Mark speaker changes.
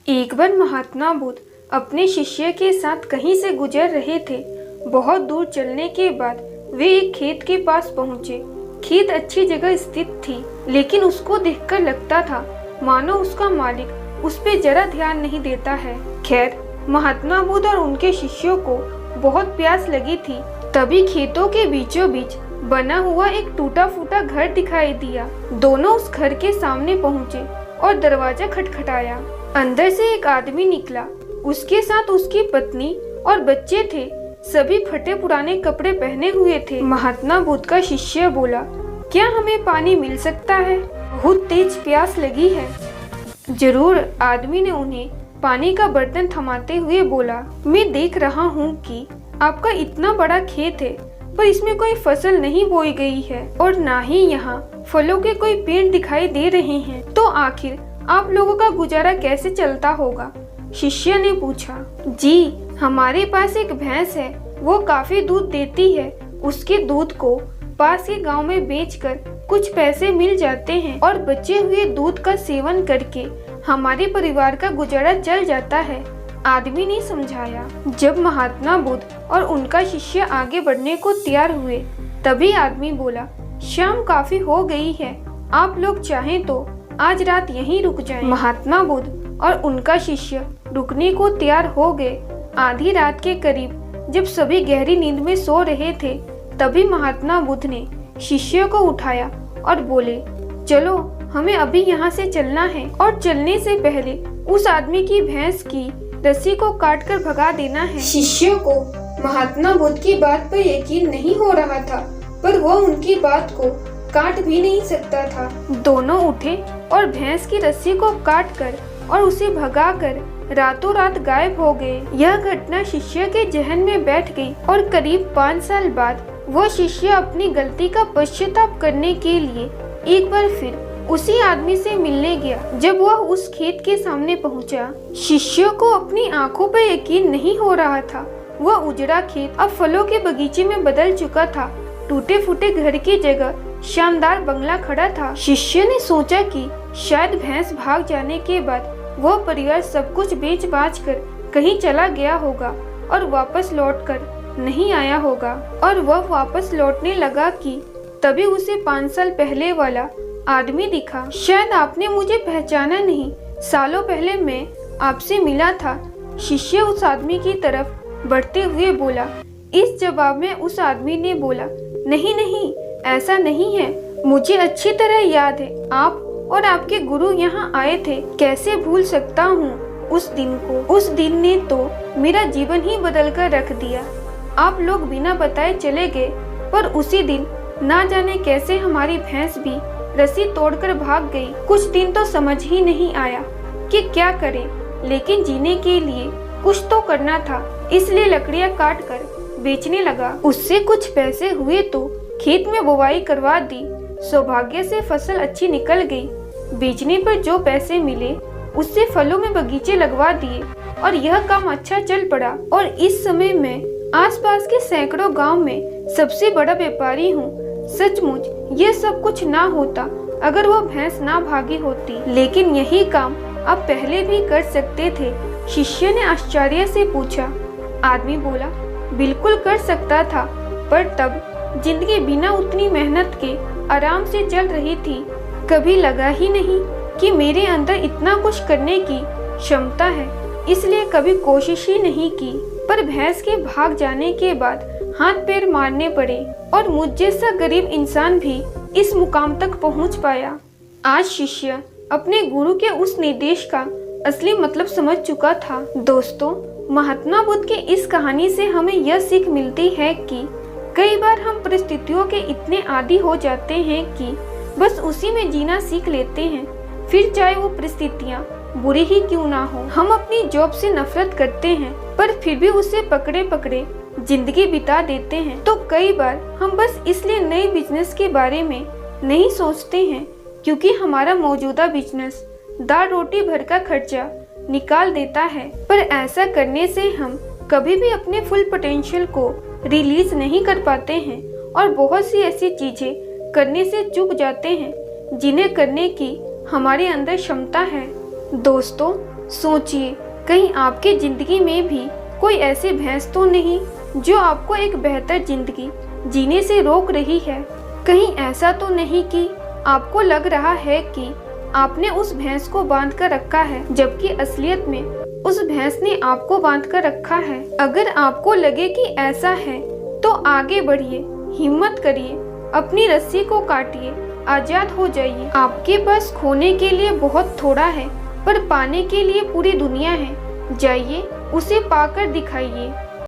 Speaker 1: एक बार महात्मा बुद्ध अपने शिष्य के साथ कहीं से गुजर रहे थे। बहुत दूर चलने के बाद वे एक खेत के पास पहुंचे। खेत अच्छी जगह स्थित थी, लेकिन उसको देखकर लगता था मानो उसका मालिक उस पे जरा ध्यान नहीं देता है। खैर, महात्मा बुद्ध और उनके शिष्यों को बहुत प्यास लगी थी। तभी खेतों के बीचों बीच बना हुआ एक टूटा फूटा घर दिखाई दिया। दोनों उस घर के सामने पहुंचे और दरवाजा खटखटाया। अंदर से एक आदमी निकला। उसके साथ उसकी पत्नी और बच्चे थे। सभी फटे पुराने कपड़े पहने हुए थे। महात्मा बुद्ध का शिष्य बोला, क्या हमें पानी मिल सकता है? बहुत तेज प्यास लगी है। जरूर, आदमी ने उन्हें पानी का बर्तन थमाते हुए बोला। मैं देख रहा हूँ कि आपका इतना बड़ा खेत है, पर इसमें कोई फसल नहीं बोई गई है और ना ही यहाँ फलों के कोई पेड़ दिखाई दे रहे हैं। तो आखिर आप लोगों का गुजारा कैसे चलता होगा? शिष्य ने पूछा। जी, हमारे पास एक भैंस है, वो काफी दूध देती है। उसके दूध को पास के गांव में बेचकर कुछ पैसे मिल जाते हैं और बचे हुए दूध का सेवन करके हमारे परिवार का गुजारा चल जाता है, आदमी ने समझाया। जब महात्मा बुद्ध और उनका शिष्य आगे बढ़ने को तैयार हुए, तभी आदमी बोला, शाम काफी हो गई है, आप लोग चाहें तो आज रात यहीं रुक जाएं। महात्मा बुद्ध और उनका शिष्य रुकने को तैयार हो गए। आधी रात के करीब जब सभी गहरी नींद में सो रहे थे, तभी महात्मा बुद्ध ने शिष्य को उठाया और बोले, चलो हमें अभी यहाँ से चलना है और चलने से पहले उस आदमी की भैंस की रस्सी को काटकर भगा देना है। शिष्य को महात्मा बुद्ध की बात पर यकीन नहीं हो रहा था, पर वो उनकी बात को काट भी नहीं सकता था। दोनों उठे और भैंस की रस्सी को काटकर और उसे भगाकर रातों रात गायब हो गए। यह घटना शिष्य के जहन में बैठ गई और करीब 5 साल बाद वो शिष्य अपनी गलती का पश्चाताप करने के लिए एक बार फिर उसी आदमी से मिलने गया। जब वह उस खेत के सामने पहुंचा, शिष्य को अपनी आंखों पर यकीन नहीं हो रहा था। वह उजड़ा खेत अब फलों के बगीचे में बदल चुका था। टूटे फूटे घर की जगह शानदार बंगला खड़ा था। शिष्य ने सोचा कि शायद भैंस भाग जाने के बाद वह परिवार सब कुछ बेच बाच कर कहीं चला गया होगा और वापस लौटकर नहीं आया होगा। और वह वापस लौटने लगा कि तभी उसे 5 साल पहले वाला आदमी दिखा। शायद आपने मुझे पहचाना नहीं, सालों पहले मैं आपसे मिला था। शिष्य उस आदमी की तरफ बढ़ते हुए बोला। इस जवाब में उस आदमी ने बोला, नहीं नहीं, ऐसा नहीं है, मुझे अच्छी तरह याद है, आप और आपके गुरु यहाँ आए थे। कैसे भूल सकता हूँ उस दिन को? उस दिन ने तो मेरा जीवन ही बदल कर रख दिया। आप लोग बिना बताए चले गए, पर उसी दिन ना जाने कैसे हमारी भैंस भी रस्सी तोड़कर भाग गई। कुछ दिन तो समझ ही नहीं आया कि क्या करें, लेकिन जीने के लिए कुछ तो करना था, इसलिए लकड़ियाँ काट कर बेचने लगा। उससे कुछ पैसे हुए तो खेत में बुवाई करवा दी। सौभाग्य से फसल अच्छी निकल गई। बेचने पर जो पैसे मिले उससे फलों में बगीचे लगवा दिए और यह काम अच्छा चल पड़ा। और इस समय मैं आसपास के सैकड़ों गांव में सबसे बड़ा व्यापारी हूँ। सचमुच ये सब कुछ ना होता अगर वो भैंस ना भागी होती, लेकिन यही काम आप पहले भी कर सकते थे। शिष्य ने आश्चर्य से पूछा। आदमी बोला, बिल्कुल कर सकता था, पर तब जिंदगी बिना उतनी मेहनत के आराम से चल रही थी। कभी लगा ही नहीं कि मेरे अंदर इतना कुछ करने की क्षमता है, इसलिए कभी कोशिश ही नहीं की। पर भैंस के भाग जाने के बाद हाथ पैर मारने पड़े और मुझ जैसा गरीब इंसान भी इस मुकाम तक पहुंच पाया। आज शिष्य अपने गुरु के उस निर्देश का असली मतलब समझ चुका था। दोस्तों, महात्मा बुद्ध की इस कहानी से हमें यह सीख मिलती है कि कई बार हम परिस्थितियों के इतने आदी हो जाते हैं कि बस उसी में जीना सीख लेते हैं, फिर चाहे वो परिस्थितियाँ बुरी ही क्यों ना हो। हम अपनी जॉब से नफरत करते हैं, पर फिर भी उसे पकड़े पकड़े जिंदगी बिता देते हैं। तो कई बार हम बस इसलिए नए बिजनेस के बारे में नहीं सोचते हैं क्योंकि हमारा मौजूदा बिजनेस दाल रोटी भर का खर्चा निकाल देता है। पर ऐसा करने से हम कभी भी अपने फुल पोटेंशियल को रिलीज नहीं कर पाते हैं और बहुत सी ऐसी चीजें करने से चूक जाते हैं जिन्हें करने की हमारे अंदर क्षमता है। दोस्तों, सोचिए, कहीं आपकी जिंदगी में भी कोई ऐसी भैंस तो नहीं जो आपको एक बेहतर जिंदगी जीने से रोक रही है। कहीं ऐसा तो नहीं कि आपको लग रहा है कि आपने उस भैंस को बांध कर रखा है, जबकि असलियत में उस भैंस ने आपको बांध कर रखा है। अगर आपको लगे कि ऐसा है तो आगे बढ़िए, हिम्मत करिए, अपनी रस्सी को काटिए, आजाद हो जाइए। आपके पास खोने के लिए बहुत थोड़ा है, पर पाने के लिए पूरी दुनिया है। जाइए, उसे पाकर दिखाइए।